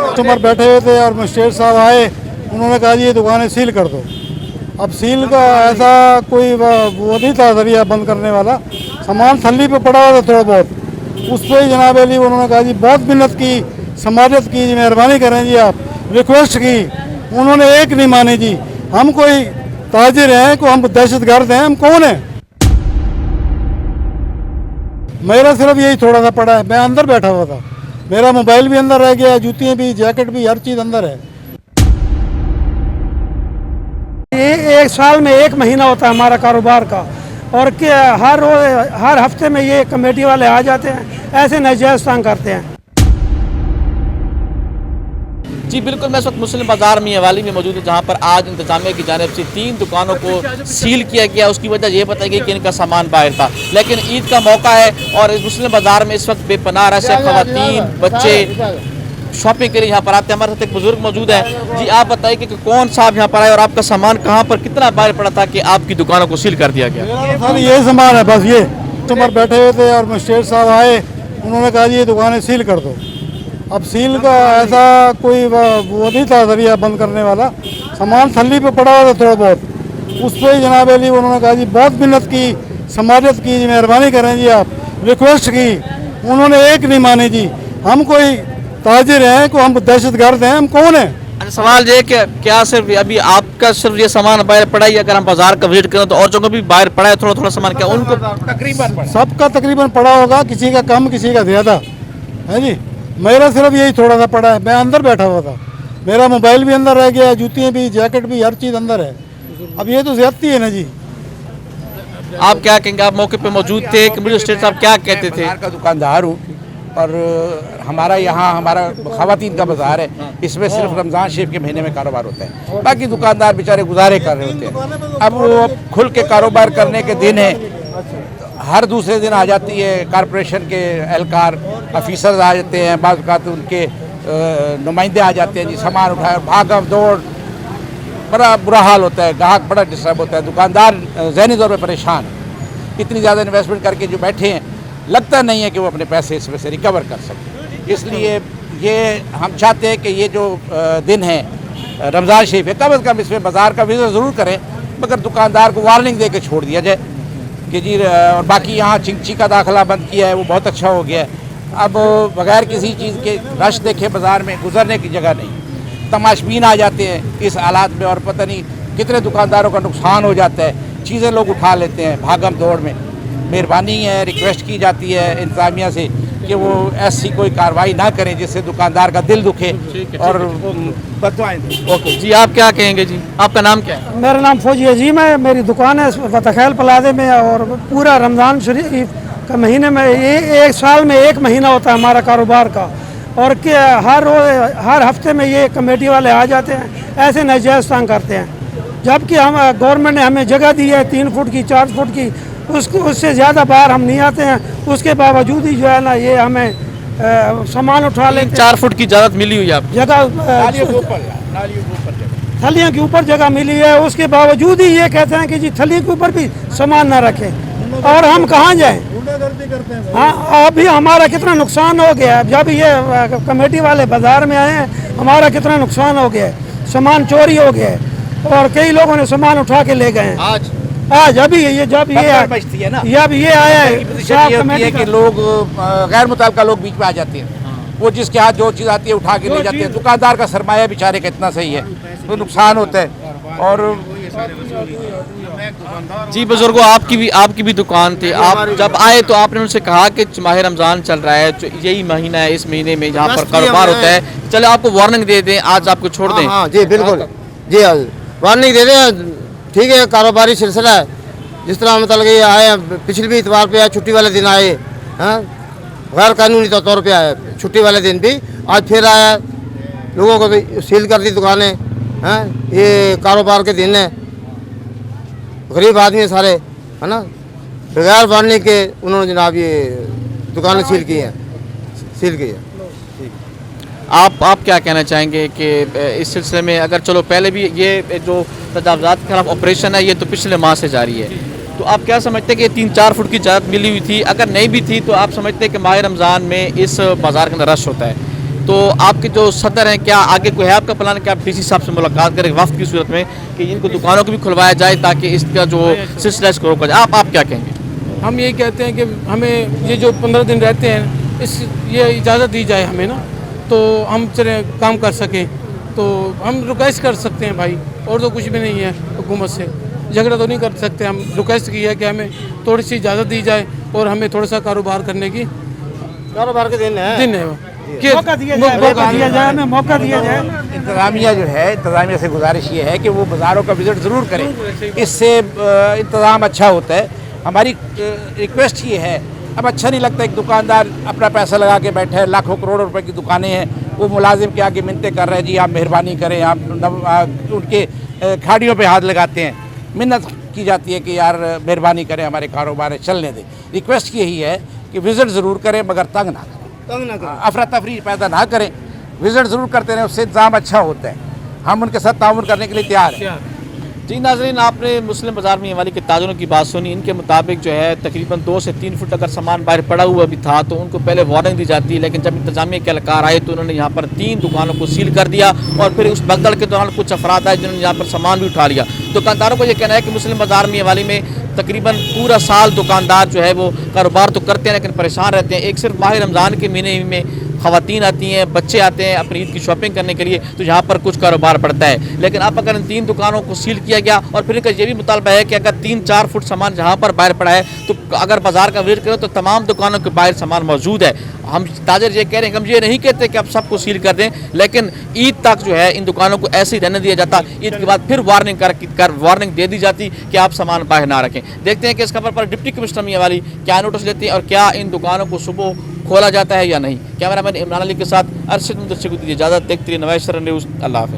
Customer बैठे हुए थे और मजिस्ट्रेट साहब आए, उन्होंने कहा जी ये दुकानें सील कर दो। अब सील का ऐसा कोई वो नहीं था जरिया बंद करने वाला, सामान थल्ली पे पड़ा हुआ था थोड़ा बहुत, उस पर ही जनाब अली उन्होंने कहा जी बहुत मिन्नत की, समाजत की जी, मेहरबानी करें जी, आप रिक्वेस्ट की, उन्होंने एक नहीं मानी जी। हम कोई ताजिर हैं, को हम दहशतगर्द हैं, हम कौन हैं? मेरा सिर्फ यही थोड़ा सा पड़ा है, मैं अंदर बैठा हुआ था, मेरा मोबाइल भी अंदर रह गया, जूतियाँ भी, जैकेट भी, हर चीज़ अंदर है। ये एक साल में एक महीना होता है हमारा कारोबार का, और हर हफ्ते में ये कमेटी वाले आ जाते हैं, ऐसे नाजायज़ तंग करते हैं। जी बिल्कुल, मैं इस वक्त मुस्लिम बाज़ार में वाली में मौजूद है, जहाँ पर आज इंतजामिया की जानिब से 3 दुकानों को सील किया गया। उसकी वजह ये बताई गई कि इनका सामान बाहर था, लेकिन ईद का मौका है और इस मुस्लिम बाज़ार में इस वक्त बेपनाह रश है, ख़वातीन बच्चे शॉपिंग के लिए यहाँ पर आते हैं। हमारे साथ एक बुजुर्ग मौजूद है। जी आप बताइए कि कौन साहब यहाँ पर आए और आपका सामान कहाँ पर कितना बाहर पड़ा था कि आपकी दुकानों को सील कर दिया गया? सर ये सामान है बस, ये कस्टमर बैठे हुए थे और मजिस्ट्रेट साहब आए, उन्होंने कहा जी ये दुकानें सील कर दो। अब सील का ऐसा कोई वो नहीं था जरिया बंद करने वाला, सामान थल्ली पे पड़ा हुआ था थोड़ा बहुत, उस पर ही जनाब अली उन्होंने कहा जी बहुत मिन्नत की, समाजत की जी, मेहरबानी करें जी, आप रिक्वेस्ट की, उन्होंने एक नहीं मानी जी। हम कोई ताजिर हैं, को हम दहशतगर्द हैं, हम कौन हैं? अच्छा सवाल ये कि क्या सिर्फ अभी आपका सिर्फ ये सामान बाहर पड़ा है, अगर हम बाजार का विजिट करें तो और जगह भी बाहर पड़ा है थोड़ा थोड़ा सामान, क्या उनको तकरीबन सबका तकरीबन पड़ा होगा, किसी का कम किसी का ज़्यादा है जी। मेरा सिर्फ यही थोड़ा सा पड़ा है, मैं अंदर बैठा हुआ था, मेरा मोबाइल भी अंदर रह गया, जूतियाँ भी, जैकेट भी, हर चीज़ अंदर है। अब ये तो ज़्यादती है ना जी। आप क्या कहेंगे? आप मौके पे मौजूद थे कि मजिस्ट्रेट साहब क्या कहते थे? बाजार का दुकानदार हूँ और हमारा यहाँ हमारा ख़वातीन का बाज़ार है, इसमें सिर्फ रमज़ान शरीफ के महीने में कारोबार होता है, बाकी दुकानदार बेचारे गुजारे कर रहे होते हैं। अब वो खुल के कारोबार करने के दिन है, हर दूसरे दिन आ जाती है कॉरपोरेशन के एहलकार ऑफिसर्स आ जाते हैं, बाज़ औक़ात उनके नुमाइंदे आ जाते हैं जी, सामान उठाए भागम दौड़, बड़ा बुरा हाल होता है, ग्राहक बड़ा डिस्टर्ब होता है, दुकानदार ज़हनी तौर पर परेशान है। इतनी ज़्यादा इन्वेस्टमेंट करके जो बैठे हैं, लगता नहीं है कि वो अपने पैसे इसमें से रिकवर कर सकते। इसलिए ये हम चाहते हैं कि ये जो दिन है रमज़ान शरीफ है, कम से कम इसमें बाज़ार का विज़िट ज़रूर करें, मगर दुकानदार को वार्निंग दे के छोड़ दिया जाए कि जी। और बाकी यहाँ चिंची का दाखिला बंद किया है, वो बहुत अच्छा हो गया है। अब बगैर किसी चीज़ के रश देखे बाज़ार में गुजरने की जगह नहीं, तमाशबीन आ जाते हैं इस हालात में, और पता नहीं कितने दुकानदारों का नुकसान हो जाता है, चीज़ें लोग उठा लेते हैं भागम दौड़ में। मेहरबानी है, रिक्वेस्ट की जाती है इंतज़ामिया से कि वो ऐसी कोई कार्रवाई ना करें जिससे दुकानदार का दिल दुखे और बददुआएं दें। ओके जी, आप क्या कहेंगे जी? आपका नाम क्या है? मेरा नाम फौजी अजीम है, मेरी दुकान है फतखैल प्लाजे में, और पूरा रमज़ान शरीफ का महीने में ये एक साल में एक महीना होता है हमारा कारोबार का, और हर हफ्ते में ये कमेटी वाले आ जाते हैं, ऐसे नाजायज़ तंग करते हैं। जबकि हम गवर्नमेंट ने हमें जगह दी है 3 फुट की, 4 फुट की, उससे ज़्यादा बाहर हम नहीं आते हैं, उसके बावजूद ही जो है ना ये हमें सामान उठा लेते हैं। 4 फुट की इजाज़त मिली हुई है आपको? थलियों के ऊपर जगह मिली है, उसके बावजूद ही ये कहते हैं कि जी थली के ऊपर भी सामान ना रखें, और हम कहाँ जाएं? हाँ, अभी हमारा कितना नुकसान हो गया है, जब ये कमेटी वाले बाज़ार में आए हैं हमारा कितना नुकसान हो गया है, सामान चोरी हो गया है, और कई लोगों ने सामान उठा के ले गए हैं। आज अभी ये जब बचती है ना, अब ये आया है कि लोग गैर मुताबिका लोग बीच में आ जाते हैं, वो जिसके हाथ जो चीज़ आती है उठा के ले जाते हैं। दुकानदार का सरमाया बेचारे का इतना सही है, तो नुकसान होता है। और जी बुजुर्गों, आपकी भी दुकान थी, आप जब आए तो आपने उनसे कहा कि माह रमज़ान चल रहा है, यही महीना है, इस महीने में जहाँ पर कारोबार होता है, चले आपको वार्निंग दे दें, आज आपको छोड़ दें। हाँ जी बिल्कुल जी, वार्निंग दे दें, ठीक है। कारोबारी सिलसिला है, जिस तरह मतलब कि आए पिछले भी इतवार पे आए, छुट्टी वाले दिन आए हैं, गैर कानूनी तौर पे आए, छुट्टी वाले दिन भी आज फिर आया, लोगों को भी सील कर दी दुकानें हैं। ये कारोबार के दिन है, गरीब आदमी सारे है ना, बगैर वार्निंग के उन्होंने जनाब ये दुकानें सील की हैं। आप क्या कहना चाहेंगे कि इस सिलसिले में, अगर चलो पहले भी ये जो तजावज़ात के खिलाफ ऑपरेशन है ये तो पिछले माह से जारी है, तो आप क्या समझते हैं कि 3-4 फुट की इजाज़त मिली हुई थी, अगर नहीं भी थी तो आप समझते हैं कि माह रमज़ान में इस बाज़ार के अंदर रश होता है, तो आपके जो सदर हैं क्या आगे कोई है आपका प्लान कि आप डीसी साहब से मुलाकात करें वफ्द की सूरत में कि इनको दुकानों को भी खुलवाया जाए ताकि इसका जो सिलसिला इसको रोका जाए? आप क्या कहेंगे? हम ये कहते हैं कि हमें ये जो 15 दिन रहते हैं ये इजाज़त दी जाए हमें ना, तो हम चले काम कर सकें, तो हम रिक्वेस्ट कर सकते हैं भाई, और तो कुछ भी नहीं है। हुकूमत से झगड़ा तो नहीं कर सकते, हम रिक्वेस्ट की है कि हमें थोड़ी सी इजाज़त दी जाए और हमें थोड़ा सा कारोबार करने की कारोबार के दिन है वो मौका दिया जाए, हमें मौका दिया जाए। इंतज़ामिया जो है, इंतज़ामिया से गुजारिश ये है कि वो बाज़ारों का विज़िट ज़रूर करें, इससे इंतज़ाम अच्छा होता है। हमारी रिक्वेस्ट ये है, अब अच्छा नहीं लगता एक दुकानदार अपना पैसा लगा के बैठे है, लाखों करोड़ों रुपए की दुकानें हैं, वो मुलाजिम के आगे मिन्नतें कर रहे हैं, जी आप मेहरबानी करें, आप उनके खाड़ियों पे हाथ लगाते हैं, मिन्नत की जाती है कि यार मेहरबानी करें, हमारे कारोबार चलने दें। रिक्वेस्ट यही है कि विज़िट ज़रूर करें मगर तंग ना करें, अफरा तफरी पैदा ना करें, विज़िट ज़रूर करते रहें, उससे इंतज़ाम अच्छा होता है। हम उनके साथ ताउन करने के लिए तैयार हैं। जी नाज़रीन, आपने मुस्लिम बाज़ार में वाली के ताजरों की बात सुनी। इनके मुताबिक जो है तकरीबन 2 से 3 फुट अगर सामान बाहर पड़ा हुआ भी था तो उनको पहले वार्निंग दी जाती है, लेकिन जब इंतजामिया के एहलकार आए तो उन्होंने यहाँ पर 3 दुकानों को सील कर दिया और फिर उस भगदड़ के दौरान कुछ अफराद आए जिन्होंने यहाँ पर सामान भी उठा लिया। दुकानदारों को ये कहना है कि मुस्लिम बाज़ार में वाली में तकरीबन पूरा साल दुकानदार जो है वो कारोबार तो करते हैं लेकिन परेशान रहते हैं। एक सिर्फ माह रमज़ान के महीने में ख़वातीन आती हैं, बच्चे आते हैं अपनी ईद की शॉपिंग करने के लिए, तो यहाँ पर कुछ कारोबार बढ़ता है। लेकिन अब अगर इन 3 दुकानों को सील किया गया और फिर इनका ये भी मुतालबा है कि अगर 3-4 फुट सामान जहाँ पर बाहर पड़ा है तो अगर बाज़ार का विजिट करो तो तमाम दुकानों के बाहर सामान मौजूद है। हम ताजर ये कह रहे हैं, हम ये नहीं कहते कि आप सबको सील कर दें, लेकिन ईद तक जो है इन दुकानों को ऐसे ही रहने दिया जाता, ईद के बाद फिर वार्निंग दे दी जाती कि आप सामान बाहर ना रखें। देखते हैं कि इस खबर पर डिप्टी कमिश्नर मियांवाली क्या नोटिस लेती है और क्या इन दुकानों को सुबह खोला जाता है या नहीं। कैमरामैन इमरान अली के साथ अरशद मुदस्सिर को दीजिए इजाज़त। देखते रहिए नवाज़ शरण न्यूज़। अल्लाह हाफ़िज़।